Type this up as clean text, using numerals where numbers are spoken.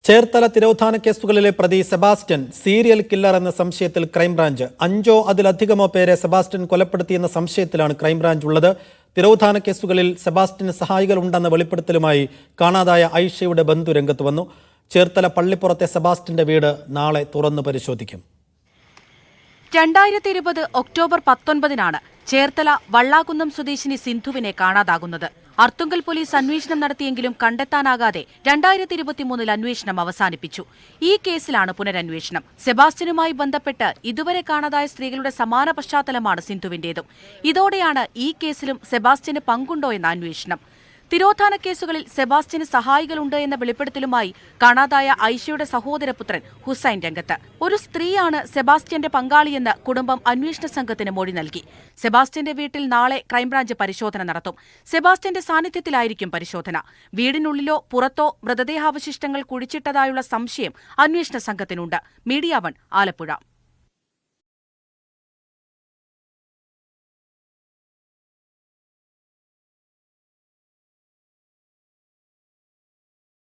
ചേർത്തല തിരോധാന കേസുകളിലെ പ്രതി Sebastian serial killer എന്ന സംശയത്തിൽ ക്രൈംബ്രാഞ്ച് 5 അതിലധികമോ പേരെ സെബാസ്റ്റ്യൻ കൊലപ്പെടുത്തിയെന്ന സംശയത്തിലാണ് ക്രൈംബ്രാഞ്ച് ഉള്ളത്. തിരോധാന കേസുകളിൽ സെബാസ്റ്റ്യന് സഹായികളുണ്ടെന്ന വെളിപ്പെടുത്തലുമായി കാണാതായ ഐഷയുടെ ബന്ധു രംഗത്ത് വന്നു. ചേർത്തല പള്ളിപ്പുറത്തെ സെബാസ്റ്റ്യന്റെ വീട് നാളെ തുറന്നു പരിശോധിക്കും. 2020 ഒക്ടോബർ 19-നാണ് ചേർത്തല വള്ളാകുന്നം സ്വദേശിനി സിന്ധുവിനെ കാണാതാകുന്നത്. അർത്തുങ്കൽ പോലീസ് അന്വേഷണം നടത്തിയെങ്കിലും കണ്ടെത്താനാകാതെ 2023 അന്വേഷണം അവസാനിപ്പിച്ചു. ഈ കേസിലാണ് പുനരന്വേഷണം. സെബാസ്റ്റ്യനുമായി ബന്ധപ്പെട്ട് ഇതുവരെ കാണാതായ സ്ത്രീകളുടെ സമാന പശ്ചാത്തലമാണ് സിന്ധുവിന്റേതും. ഇതോടെയാണ് ഈ കേസിലും സെബാസ്റ്റ്യന് പങ്കുണ്ടോ എന്ന അന്വേഷണം. തിരോധാന കേസുകളിൽ സെബാസ്റ്റ്യന് സഹായികളുണ്ട് എന്ന വെളിപ്പെടുത്തലുമായി കാണാതായ ഐഷയുടെ സഹോദരപുത്രൻ ഹുസൈൻ രംഗത്ത്. ഒരു സ്ത്രീയാണ് സെബാസ്റ്റ്യന്റെ പങ്കാളിയെന്ന് കുടുംബം അന്വേഷണ സംഘത്തിന് മൊഴി നൽകി. സെബാസ്റ്റ്യന്റെ വീട്ടിൽ നാളെ ക്രൈംബ്രാഞ്ച് പരിശോധന നടത്തും. സെബാസ്റ്റ്യന്റെ സാന്നിധ്യത്തിലായിരിക്കും പരിശോധന. വീടിനുള്ളിലോ പുറത്തോ മൃതദേഹാവശിഷ്ടങ്ങൾ കുഴിച്ചിട്ടതായുള്ള സംശയം അന്വേഷണ സംഘത്തിനുണ്ട്. മീഡിയ 1 ആലപ്പുഴ.